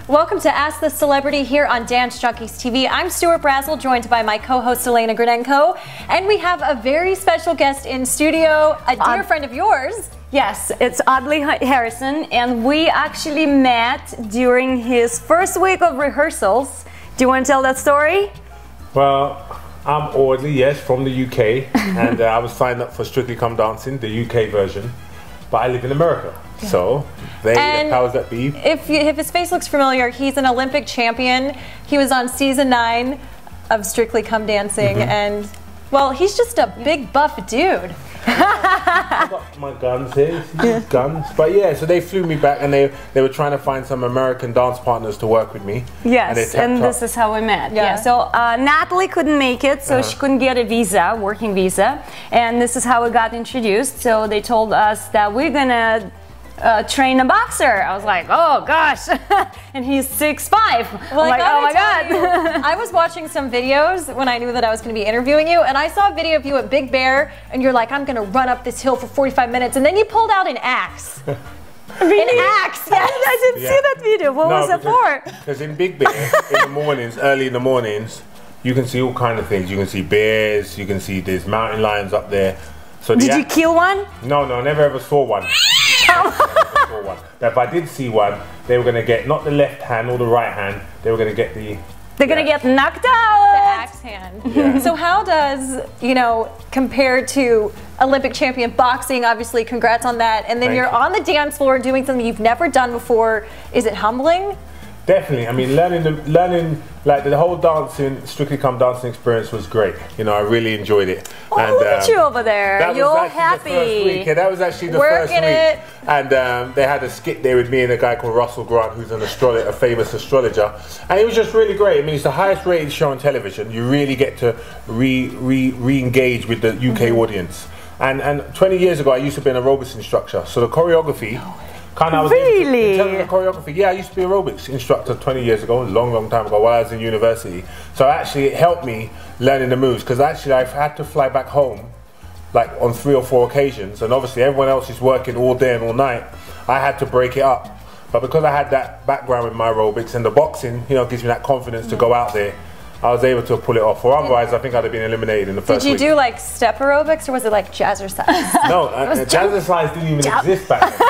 Welcome to Ask the Celebrity here on Dance Junkies TV. I'm Stuart Brazel, joined by my co-host Elena Granenko, and we have a very special guest in studio, a dear friend of yours. Yes, it's Audley Harrison, and we actually met during his first week of rehearsals. Do you want to tell that story? Well, I'm Audley, yes, from the UK, and I was signed up for Strictly Come Dancing, the UK version, but I live in America. Yeah. So, the powers that be. If his face looks familiar, he's an Olympic champion. He was on season 9 of Strictly Come Dancing, and, well, he's just a big buff dude. I got my guns here, guns. But yeah, so they flew me back, and they were trying to find some American dance partners to work with me. Yes, and this is how we met. Yeah. So Natalie couldn't make it, so she couldn't get a visa, working visa, and this is how we got introduced. So they told us that we're gonna train a boxer. I was like, oh gosh, and he's 6'5". Well, I'm like, oh my god. I was watching some videos when I knew that I was going to be interviewing you, and I saw a video of you at Big Bear, and you're like, I'm going to run up this hill for 45 minutes, and then you pulled out an axe. Really? An axe, yes. I didn't see that video. What was it for? Because in Big Bear, in the mornings, early in the mornings, you can see all kind of things. You can see bears, you can see there's mountain lions up there. So did you kill one? No, I never ever saw one. Now, if I did see one, they were going to get not the left hand or the right hand, they were going to get the... They're going to get knocked out! The axe hand. Yeah. So how does, you know, compared to Olympic champion boxing, obviously congrats on that, and then you're on the dance floor doing something you've never done before, is it humbling? Definitely. I mean, learning like the whole dancing, Strictly Come Dancing experience was great. You know, I really enjoyed it. Oh, and, look at you over there. You're happy. The first week. Yeah, that was actually the first week. And they had a skit there with me and a guy called Russell Grant, who's an astrologer, a famous astrologer. And it was just really great. I mean, it's the highest rated show on television. You really get to re-engage with the UK audience. And 20 years ago, I used to be an aerobics instructor. So the choreography... Really? In terms of the choreography, yeah, I used to be an aerobics instructor 20 years ago, a long time ago, while I was in university. So actually it helped me learning the moves, because actually I've had to fly back home like on 3 or 4 occasions, and obviously everyone else is working all day and all night. I had to break it up. But because I had that background with my aerobics, and the boxing, you know, gives me that confidence to go out there, I was able to pull it off. Or otherwise, I think I'd have been eliminated in the first week. Did you do like step aerobics, or was it like jazzercise? No, jazzercise didn't even exist back then.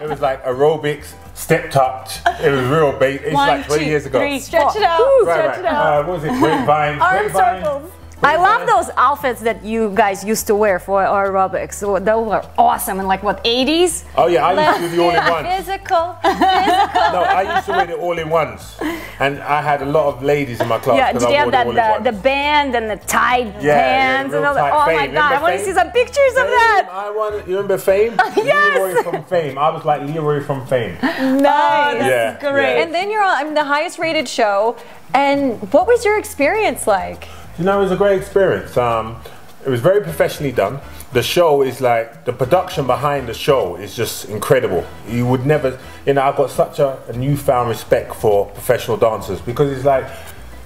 It was like aerobics, step touch. It was real bait. It's like 20 years ago. 3, stretch it out. Stretch it out. What was it? Grapevine. Arm circles. I love those outfits that you guys used to wear for aerobics. So those were awesome in like what, 80s? Oh yeah, I used to do the all-in-ones. Physical. No, I used to wear the all-in-ones, and I had a lot of ladies in my class. Yeah, did you have the band and the tied pants and all that? Oh my god, I want to see some pictures of that. You remember Fame? Yes. Leroy from Fame. I was like Leroy from Fame. Nice. That's great. And then you're on the highest rated show. And what was your experience like? You know, it was a great experience. It was very professionally done. The show is like, the production behind the show is just incredible. You would never, you know, I've got such a newfound respect for professional dancers, because it's like,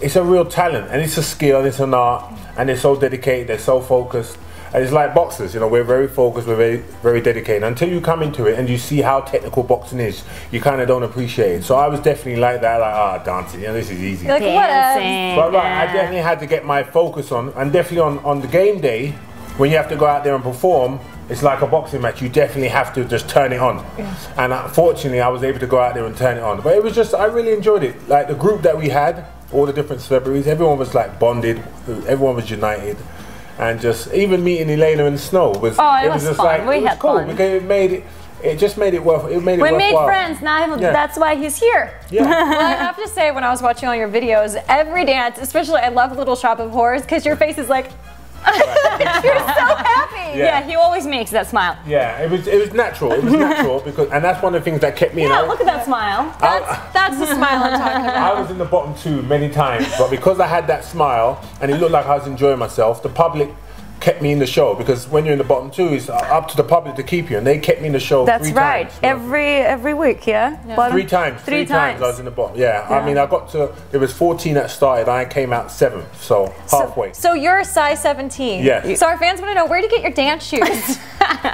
it's a real talent, and it's a skill, and it's an art, and they're so dedicated, they're so focused. And it's like boxers, you know, we're very focused, we're very, very dedicated. Until you come into it and you see how technical boxing is, you kind of don't appreciate it. So I was definitely like that, like, dancing, you know, this is easy. Like, dancing. But I definitely had to get my focus on, and definitely on the game day, when you have to go out there and perform, it's like a boxing match. You definitely have to just turn it on. And fortunately, I was able to go out there and turn it on. But it was just, I really enjoyed it. Like the group that we had, all the different celebrities, everyone was like bonded, everyone was united. And just even meeting Elena and Snow was, it was just fun. Like, we had cool fun. Because it just made it worth. It made it worthwhile. We made friends. Now that's why he's here. Yeah. Well, I have to say, when I was watching all your videos, every dance, especially I love Little Shop of Horrors, because your face is like, you're so happy. Yeah, he always makes that smile. Yeah, it was natural. It was natural because, and that's one of the things that kept me. Yeah, look at that smile. That's the smile I'm talking about. I was in the bottom 2 many times, but because I had that smile and it looked like I was enjoying myself, the public kept me in the show, because when you're in the bottom 2, it's up to the public to keep you, and they kept me in the show. That's 3 right. times. Every week, yeah. 3 times. 3 times I was in the bottom. Yeah. I mean, I got to. There was 14 that started. I came out 7th, so halfway. So you're a size 17. Yes. So our fans want to know, where do you get your dance shoes?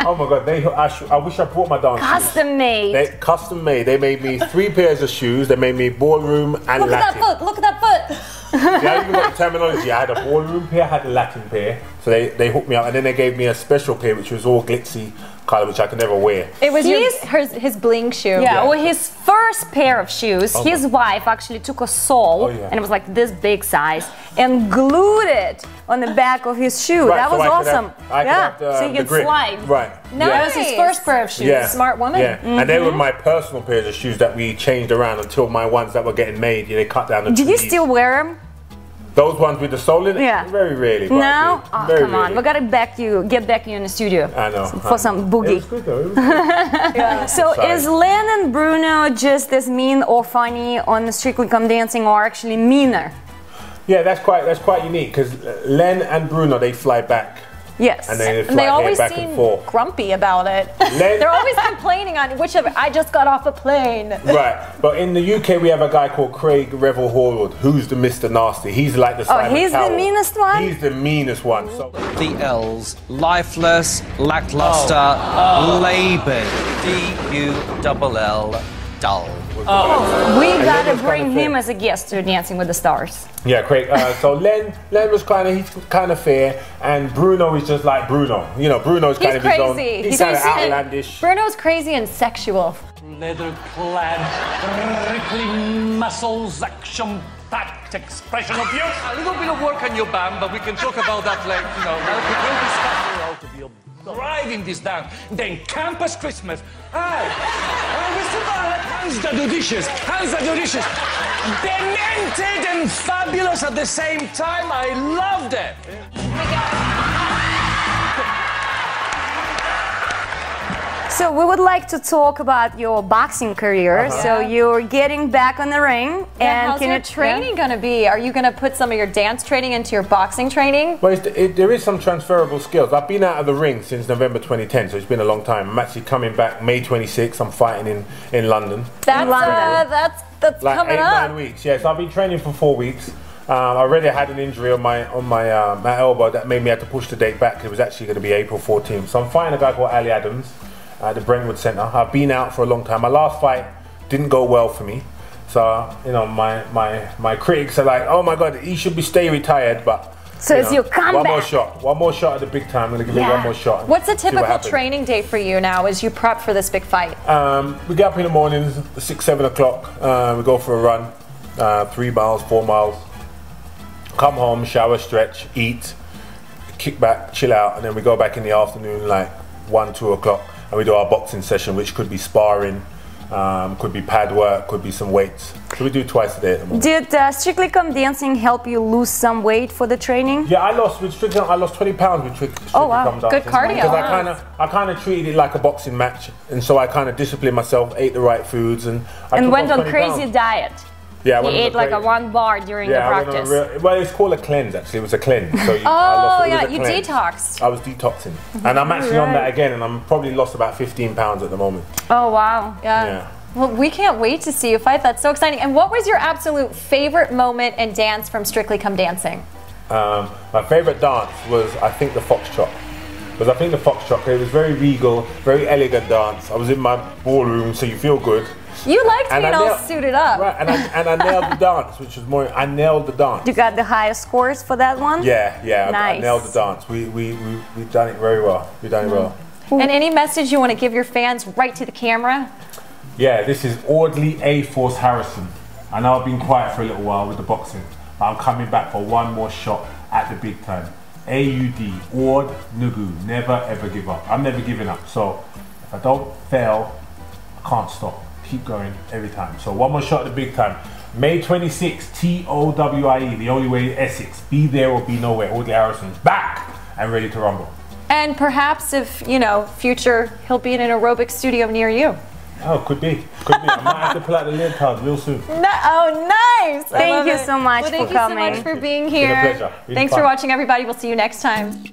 Oh my God, I wish I brought my dance Custom made. Custom made. They made me 3 pairs of shoes. They made me ballroom and Look Latin. at that foot, look at that foot. Yeah, I even got the terminology. I had a ballroom pair, I had a Latin pair. So they hooked me up, and then they gave me a special pair which was all glitzy colour, which I could never wear. It was his bling shoe. Yeah, well, his first pair of shoes, his wife actually took a sole, and it was like this big size, and glued it on the back of his shoe. Right, that was awesome. So you can slide. Right. Nice. That was his first pair of shoes. Yeah. Smart woman. Yeah, and they were my personal pairs of shoes that we changed around until my ones that were getting made, they cut down the Did you trees. still wear them? Those ones with the sole in it? Yeah. Very rarely. No? Oh, very come on. rarely. We gotta get back you in the studio. I know. For some boogie. It was good though. It was good. So is Len and Bruno just as mean or funny on the Strictly Come Dancing, or actually meaner? Yeah, that's quite unique because Len and Bruno, they fly back. Yes. And they they always back seem and forth. grumpy about it. They're always complaining on whichever. I just got off a plane. Right, but in the UK we have a guy called Craig Revel Horwood, who's the Mr. Nasty. He's like the Simon he's Cowell. the meanest one? He's the meanest one. So. The L's, lifeless, lackluster, laboured, D-U-L-L, dull. We gotta bring him as a guest to Dancing with the Stars. Yeah, Craig. So Len was he's kind of fair, and Bruno is just like Bruno. You know, Bruno's kind of his own. He's He's kind of outlandish. Bruno's crazy and sexual. Leather-clad, wrinkly muscles, action-packed expression of you. A little bit of work on your band, but we can talk about that later. You know, we'll discuss the role to be driving this down. Then Campus Christmas. Hey, Mr. Barrett, hands that do dishes. Hands that do dishes. Demented and fabulous at the same time. I loved it. So we would like to talk about your boxing career. So you're getting back on the ring, and how's your training going to be? Are you going to put some of your dance training into your boxing training? Well, there is some transferable skills. I've been out of the ring since November 2010, so it's been a long time. I'm actually coming back May 26th. I'm fighting in London. That's like coming 8-9 weeks. Yeah, so I've been training for 4 weeks. I already had an injury on my elbow that made me have to push the date back. It was actually going to be April 14th. So I'm fighting a guy called Audley at the Brentwood Centre. I've been out for a long time. My last fight didn't go well for me. So, you know, my critics are like, oh my God, he should stay retired, but so it's your comeback. One more shot at the big time. I'm going to give it one more shot. What's a typical training day for you now as you prep for this big fight? We get up in the mornings, 6, 7 o'clock. We go for a run, 3 miles, 4 miles. Come home, shower, stretch, eat, kick back, chill out, and then we go back in the afternoon, like 1, 2 o'clock, and we do our boxing session, which could be sparring, could be pad work, could be some weights. So we do twice a day at the moment. Did Strictly Come Dancing help you lose some weight for the training? Yeah, I lost 20 pounds with Strictly Come Dancing. Good cardio. Because I kind of treated it like a boxing match, and so I kind of disciplined myself, ate the right foods, and went on crazy diet. Yeah, he ate like a 1 bar during the practice. Well, it's called a cleanse, actually. It was a cleanse. So you detoxed. I was detoxing. And I'm actually on that again, and I'm probably lost about 15 pounds at the moment. Oh, wow. Yeah. Well, we can't wait to see you fight. That's so exciting. And what was your absolute favorite moment and dance from Strictly Come Dancing? My favorite dance was, I think, the foxtrot. Because I think the foxtrot, it was very regal, very elegant dance. I was in my ballroom, so you feel good. You liked being all suited up. Right, and I nailed the dance, which was more, I nailed the dance. You got the highest scores for that one? Yeah, nice. I nailed the dance. We've done it very well. We've done it well. And any message you want to give your fans right to the camera? Yeah, this is Audley A-Force Harrison. I know I've been quiet for a little while with the boxing, but I'm coming back for one more shot at the big time. A-U-D, Aud Nugu, never ever give up. I'm never giving up, so if I don't fail, I can't stop. Keep going every time. So one more shot at the big time. May 26th, TOWIE, the only way Essex. Be there or be nowhere. Audley Harrison's back and ready to rumble. And perhaps if, you know, future, he'll be in an aerobic studio near you. Oh, could be. Could be. I might have to pull out the lead card real soon. Nice. Thank you so much for coming. Thank you so much for being here. It's been a pleasure. Thanks for watching, everybody. We'll see you next time.